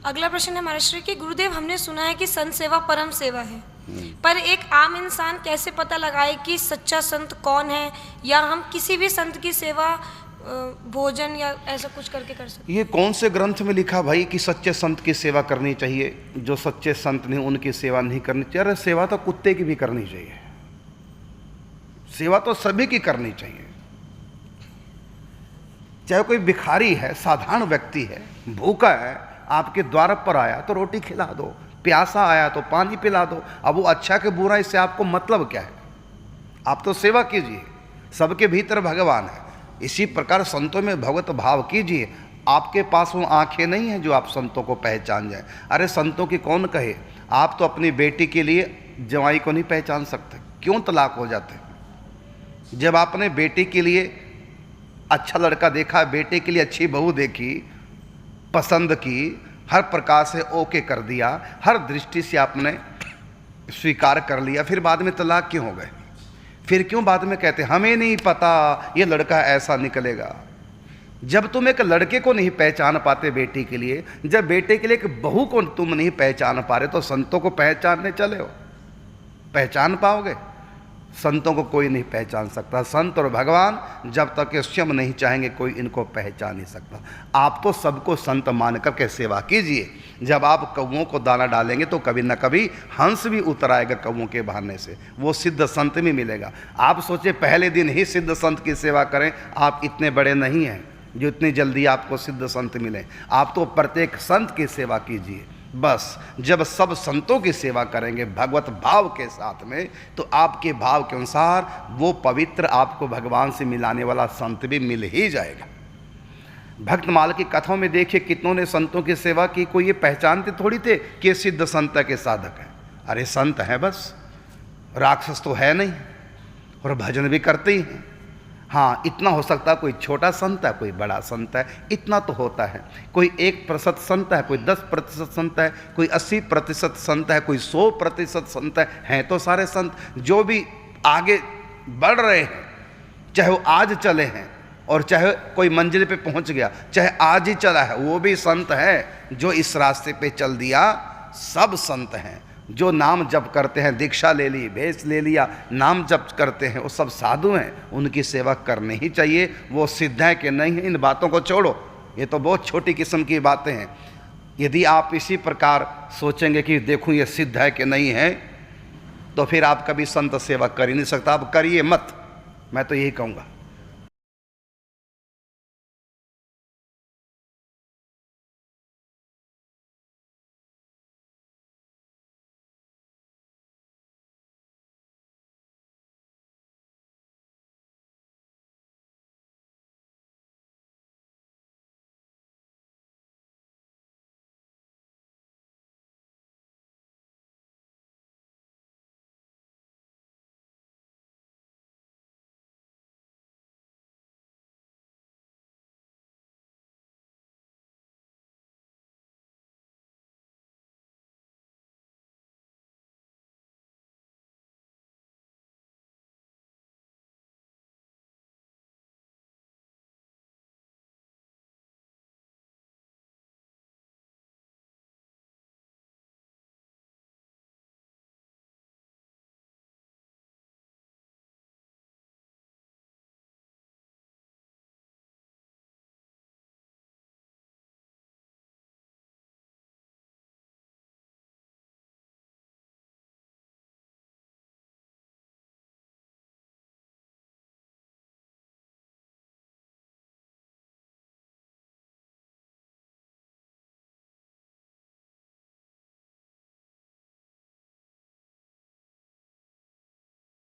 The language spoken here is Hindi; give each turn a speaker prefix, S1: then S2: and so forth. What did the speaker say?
S1: अगला प्रश्न है महाराष्ट्र की, गुरुदेव हमने सुना है कि संत सेवा परम सेवा है, पर एक आम इंसान कैसे पता लगाए कि सच्चा संत कौन है, या हम किसी भी संत की सेवा भोजन या ऐसा कुछ करके कर सकते?
S2: ये कौन से ग्रंथ में लिखा भाई कि सच्चे संत की सेवा करनी चाहिए, जो सच्चे संत नहीं उनकी सेवा नहीं करनी चाहिए? अरे सेवा तो कुत्ते की भी करनी चाहिए, सेवा तो सभी की करनी चाहिए। चाहे कोई भिखारी है, साधारण व्यक्ति है, भूखा है, आपके द्वार पर आया तो रोटी खिला दो, प्यासा आया तो पानी पिला दो। अब वो अच्छा के बुरा इससे आपको मतलब क्या है? आप तो सेवा कीजिए, सबके भीतर भगवान है। इसी प्रकार संतों में भगवत भाव कीजिए। आपके पास वो आंखें नहीं हैं जो आप संतों को पहचान जाए। अरे संतों की कौन कहे, आप तो अपनी बेटी के लिए जवाई को नहीं पहचान सकते, क्यों तलाक हो जाते? जब आपने बेटी के लिए अच्छा लड़का देखा, बेटे के लिए अच्छी बहू देखी, पसंद की, हर प्रकार से ओके कर दिया, हर दृष्टि से आपने स्वीकार कर लिया, फिर बाद में तलाक क्यों हो गए? फिर क्यों बाद में कहते हमें नहीं पता ये लड़का ऐसा निकलेगा? जब तुम एक लड़के को नहीं पहचान पाते बेटी के लिए, जब बेटे के लिए एक बहू को तुम नहीं पहचान पा रहे, तो संतों को पहचानने चले हो? पहचान पाओगे? संतों को कोई नहीं पहचान सकता। संत और भगवान जब तक ये स्वयं नहीं चाहेंगे कोई इनको पहचान नहीं सकता। आप तो सबको संत मान करके सेवा कीजिए। जब आप कौओं को दाना डालेंगे तो कभी न कभी हंस भी उतर आएगा कौओं के बहाने से, वो सिद्ध संत भी मिलेगा। आप सोचे पहले दिन ही सिद्ध संत की सेवा करें, आप इतने बड़े नहीं हैं जो इतनी जल्दी आपको सिद्ध संत मिले। आप तो प्रत्येक संत की सेवा कीजिए। बस जब सब संतों की सेवा करेंगे भगवत भाव के साथ में, तो आपके भाव के अनुसार वो पवित्र आपको भगवान से मिलाने वाला संत भी मिल ही जाएगा। भक्तमाल की कथाओं में देखिए कितनों ने संतों की सेवा की, कोई ये पहचानते थोड़ी थे कि ये सिद्ध संत के साधक हैं। अरे संत हैं बस, राक्षस तो है नहीं, और भजन भी करते ही हैं। हाँ, इतना हो सकता है कोई छोटा संत है, कोई बड़ा संत है, इतना तो होता है। कोई 1% संत है, कोई 10% संत है, कोई 80% संत है, कोई 100% संत है। हैं तो सारे संत जो भी आगे बढ़ रहे हैं, चाहे वो आज चले हैं और चाहे कोई मंजिल पे पहुंच गया, चाहे आज ही चला है, वो भी संत है। जो इस रास्ते पे चल दिया सब संत हैं। जो नाम जप करते हैं, दीक्षा ले ली, भेष ले लिया, नाम जप करते हैं, वो सब साधु हैं, उनकी सेवा करनी ही चाहिए। वो सिद्ध है कि नहीं है, इन बातों को छोड़ो, ये तो बहुत छोटी किस्म की बातें हैं। यदि आप इसी प्रकार सोचेंगे कि देखूं ये सिद्ध है कि नहीं है, तो फिर आप कभी संत सेवा कर ही नहीं सकता। आप करिए मत, मैं तो यही कहूँगा।